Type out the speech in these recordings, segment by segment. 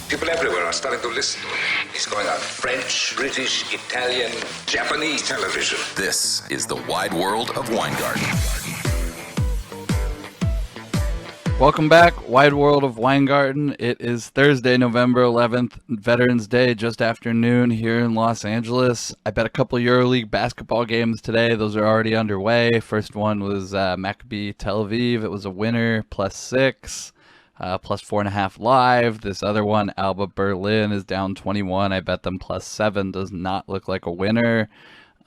People everywhere are starting to listen to him. He's going on French, British, Italian, Japanese television. This is the wide world of Weingarten. Welcome back, Wide World of Weingarten. It is Thursday, November 11th, Veterans Day, just after noon here in Los Angeles. I bet a couple EuroLeague basketball games today. Those are already underway. First one was Maccabi Tel Aviv. It was a winner, +6, +4.5 live. This other one, Alba Berlin, is down 21. I bet them +7. Does not look like a winner.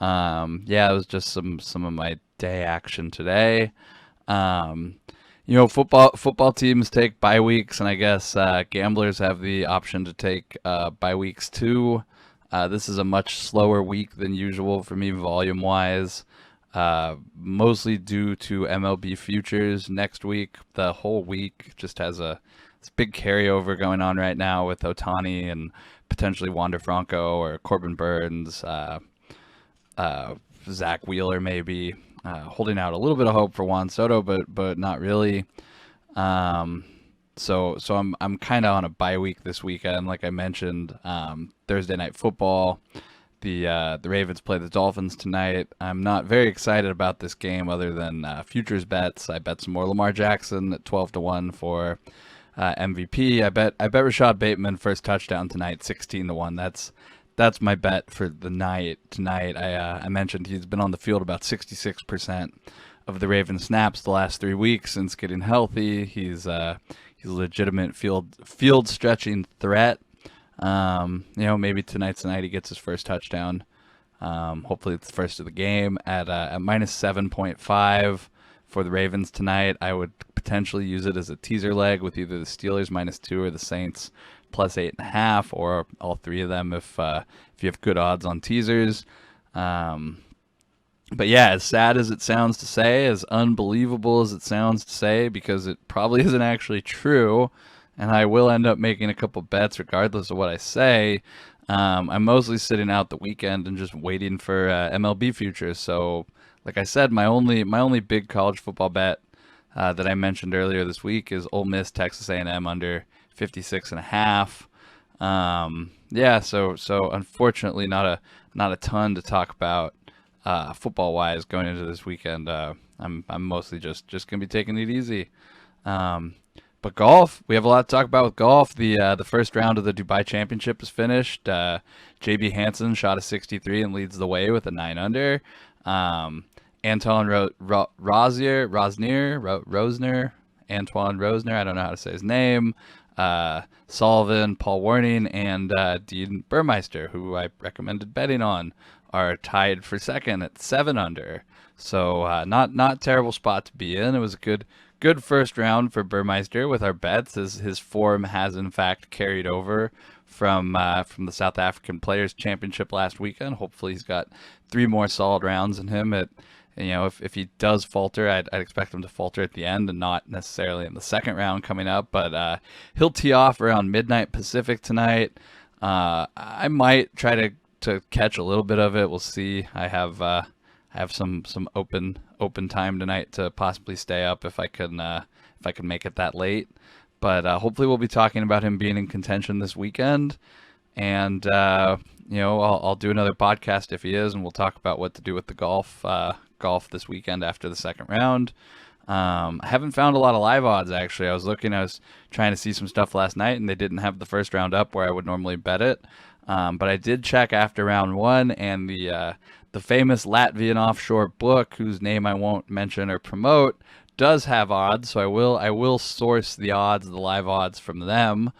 It was just some of my day action today. Football teams take bye weeks, and I guess gamblers have the option to take bye weeks too. This is a much slower week than usual for me volume-wise, mostly due to MLB futures next week. The whole week just has this big carryover going on right now with Ohtani and potentially Wander Franco or Corbin Burns, Zach Wheeler maybe. Holding out a little bit of hope for Juan Soto, but not really. So I'm kind of on a bye week this weekend, like I mentioned. Thursday night football. The Ravens play the Dolphins tonight. I'm not very excited about this game, other than futures bets. I bet some more Lamar Jackson at 12-1 for MVP. I bet Rashad Bateman first touchdown tonight, 16-1. That's my bet for the night tonight. I mentioned he's been on the field about 66% of the Ravens snaps the last 3 weeks since getting healthy. He's a legitimate field stretching threat. Maybe tonight's the night he gets his first touchdown. Hopefully it's the first of the game at -7.5 for the Ravens tonight. I would potentially use it as a teaser leg with either the Steelers -2 or the Saints +8.5, or all three of them if you have good odds on teasers. But yeah, as sad as it sounds to say, as unbelievable as it sounds to say, because it probably isn't actually true, and I will end up making a couple bets regardless of what I say, I'm mostly sitting out the weekend and just waiting for MLB futures. So, like I said, my only big college football bet that I mentioned earlier this week is Ole Miss Texas A&M under 56.5. So unfortunately not a ton to talk about football wise going into this weekend. I'm mostly just gonna be taking it easy. But golf, we have a lot to talk about with golf. The first round of the Dubai Championship is finished. JB Hansen shot a 63 and leads the way with a 9 under. Antoine Rosner, I don't know how to say his name. Sullivan, Paul Warning, and Dean Burmeister, who I recommended betting on, are tied for second at 7 under. So not terrible spot to be in. It was a good first round for Burmeister with our bets, as his form has in fact carried over from the South African Players Championship last weekend. Hopefully he's got 3 more solid rounds in him. If he does falter, I'd expect him to falter at the end and not necessarily in the second round coming up. But he'll tee off around midnight Pacific tonight. I might try to catch a little bit of it. We'll see. I have some open time tonight to possibly stay up if I can make it that late. But hopefully we'll be talking about him being in contention this weekend. And I'll do another podcast if he is, and we'll talk about what to do with the golf this weekend after the second round. I haven't found a lot of live odds, actually. I was trying to see some stuff last night, and they didn't have the first round up where I would normally bet it. But I did check after round 1, and the famous Latvian offshore book, whose name I won't mention or promote, does have odds. So I will source the live odds from them.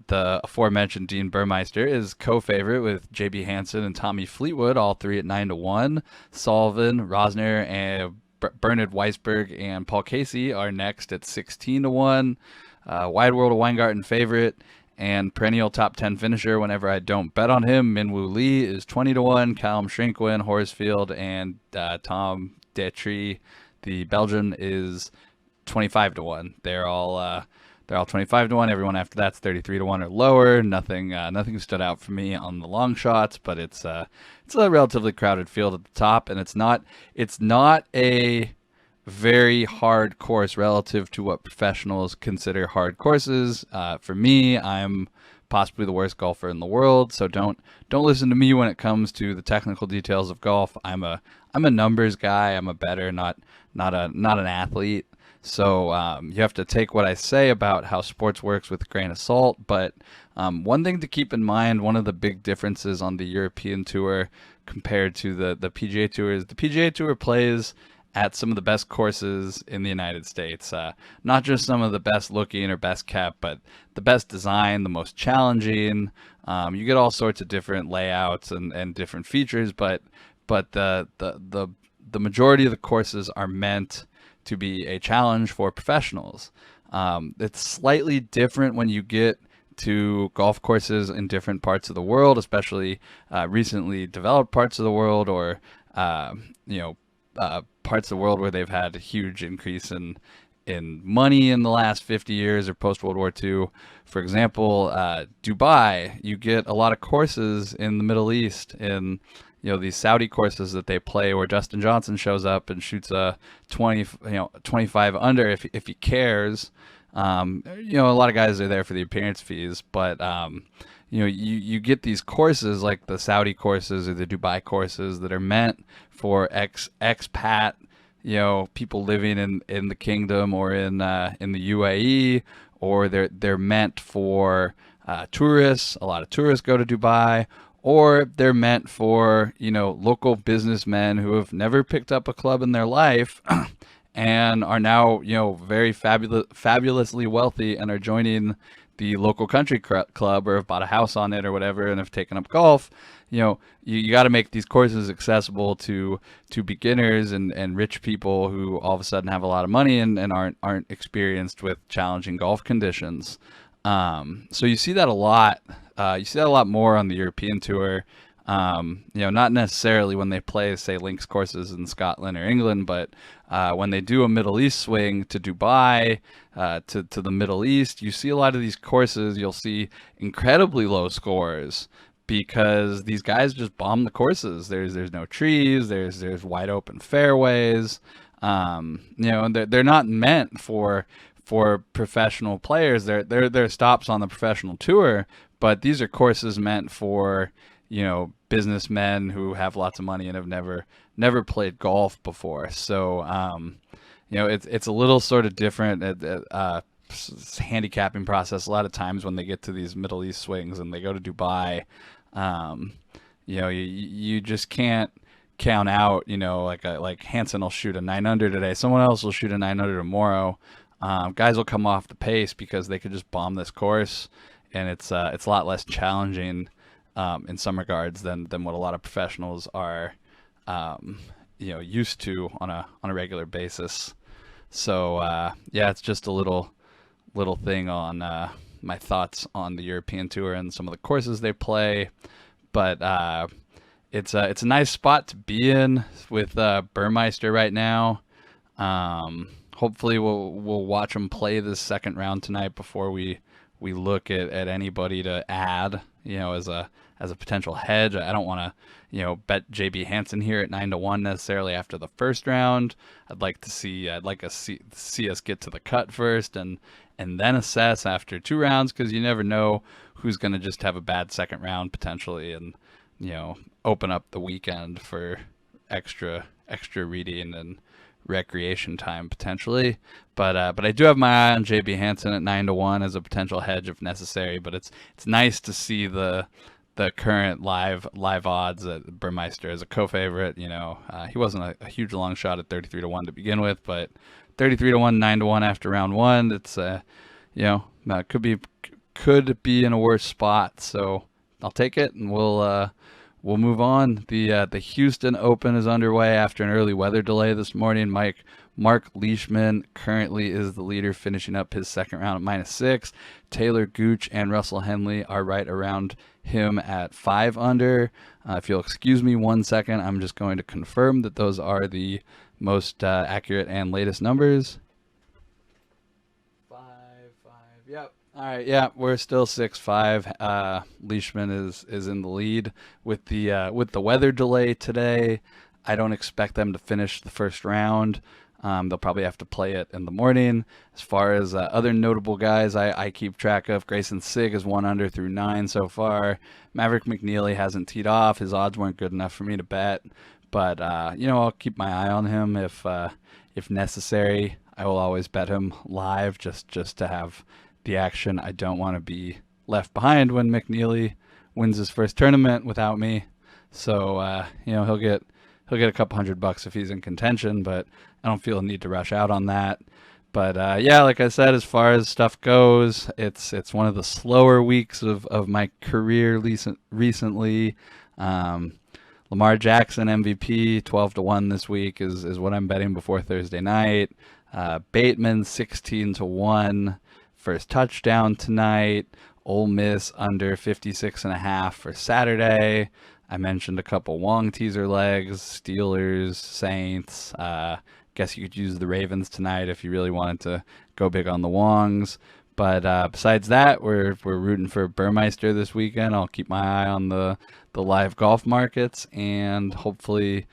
The aforementioned Dean Burmeister is co-favorite with JB Hansen and Tommy Fleetwood, all three at 9-1. Sullivan, Rosner, and Bernard Weisberg and Paul Casey are next at 16-1. Wide World of Weingarten favorite and perennial top 10 finisher whenever I don't bet on him, Minwoo Lee, is 20-1. Callum Shrinkwin, Horsfield, and Tom Detry, the Belgian, is 25-1. They're all 25-1. Everyone after that's 33-1 or lower. Nothing stood out for me on the long shots, but it's a relatively crowded field at the top, and it's not a very hard course relative to what professionals consider hard courses. For me, I'm possibly the worst golfer in the world, so don't listen to me when it comes to the technical details of golf. I'm a numbers guy. I'm a bettor, not an athlete. So you have to take what I say about how sports works with a grain of salt. But one thing to keep in mind, one of the big differences on the European Tour compared to the PGA Tour is the PGA Tour plays at some of the best courses in the United States. Not just some of the best looking or best kept, but the best design, the most challenging. You get all sorts of different layouts and different features, but the majority of the courses are meant to be a challenge for professionals. It's slightly different when you get to golf courses in different parts of the world, especially recently developed parts of the world, or parts of the world where they've had a huge increase in money in the last 50 years or post World War II. For example, Dubai, you get a lot of courses in the Middle East, in these Saudi courses that they play, where Justin Johnson shows up and shoots a 25 under if he cares. A lot of guys are there for the appearance fees, but you get these courses like the Saudi courses or the Dubai courses that are meant for expat, people living in the kingdom or in the UAE, or they're meant for tourists. A lot of tourists go to Dubai. Or they're meant for, local businessmen who have never picked up a club in their life and are now, very fabulously wealthy and are joining the local country club, or have bought a house on it or whatever, and have taken up golf. You got to make these courses accessible to beginners and rich people who all of a sudden have a lot of money and aren't experienced with challenging golf conditions. So you see that a lot. You see that a lot more on the European Tour. Not necessarily when they play, say, links courses in Scotland or England, but when they do a Middle East swing to Dubai, to the Middle East, you see a lot of these courses. You'll see incredibly low scores because these guys just bomb the courses. There's no trees. There's wide open fairways. And they're not meant for professional players. They're stops on the professional tour, but these are courses meant for businessmen who have lots of money and have never played golf before. So it's a little sort of different handicapping process. A lot of times when they get to these Middle East swings and they go to Dubai, you just can't count out, like Hansen will shoot a 9 under today, someone else will shoot a 9 under tomorrow. Guys will come off the pace because they could just bomb this course, and it's a lot less challenging in some regards than what a lot of professionals are used to on a regular basis. So it's just a little thing on my thoughts on the European Tour and some of the courses they play. But it's a nice spot to be in with Burmeister right now. Hopefully we'll watch them play this second round tonight before we look at anybody to add, as a potential hedge. I don't want to, bet JB Hansen here at 9-1 necessarily after the first round. I'd like to see us get to the cut first and then assess after 2 rounds, because you never know who's going to just have a bad second round potentially, and open up the weekend for extra reading and recreation time potentially. But I do have my eye on JB Hansen at 9-1 as a potential hedge if necessary. But it's nice to see the current live odds at Burmeister as a co-favorite. He wasn't a huge long shot at 33-1 to begin with, but 33-1, 9-1 after round 1. It's could be in a worse spot. So I'll take it, and we'll move on. The Houston Open is underway after an early weather delay this morning. Mark Leishman currently is the leader, finishing up his second round at -6. Taylor Gooch and Russell Henley are right around him at 5 under. If you'll excuse me 1 second, I'm just going to confirm that those are the most accurate and latest numbers. 5. Yep. All right, yeah, we're still 6-5. Leishman is in the lead with the weather delay today. I don't expect them to finish the first round. They'll probably have to play it in the morning. As far as other notable guys I keep track of, Grayson Sigg is 1 under through 9 so far. Maverick McNeely hasn't teed off. His odds weren't good enough for me to bet. But, I'll keep my eye on him if necessary. I will always bet him live just to have the action. I don't want to be left behind when McNeely wins his first tournament without me. So, he'll get a couple $100 if he's in contention, but I don't feel a need to rush out on that. But like I said, as far as stuff goes, it's one of the slower weeks of my career recently. Lamar Jackson MVP 12-1 this week is what I'm betting before Thursday night. Bateman 16-1 first touchdown tonight. Ole Miss under 56.5 for Saturday. I mentioned a couple Wong teaser legs, Steelers, Saints. Guess you could use the Ravens tonight if you really wanted to go big on the Wongs. But besides that, we're rooting for Burmeister this weekend. I'll keep my eye on the live golf markets, and hopefully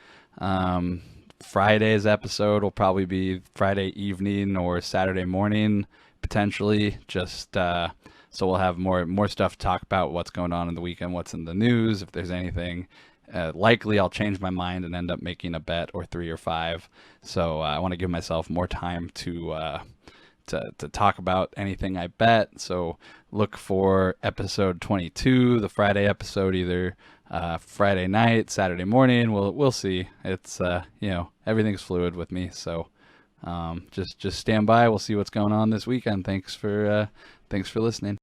Friday's episode will probably be Friday evening or Saturday morning, potentially. Just so we'll have more stuff to talk about, what's going on in the weekend, what's in the news, if there's anything. Likely I'll change my mind and end up making a bet or 3 or 5. So I want to give myself more time to talk about anything I bet. So look for episode 22, the Friday episode, either Friday night, Saturday morning. We'll see. It's everything's fluid with me. So just stand by. We'll see what's going on this weekend. Thanks for listening.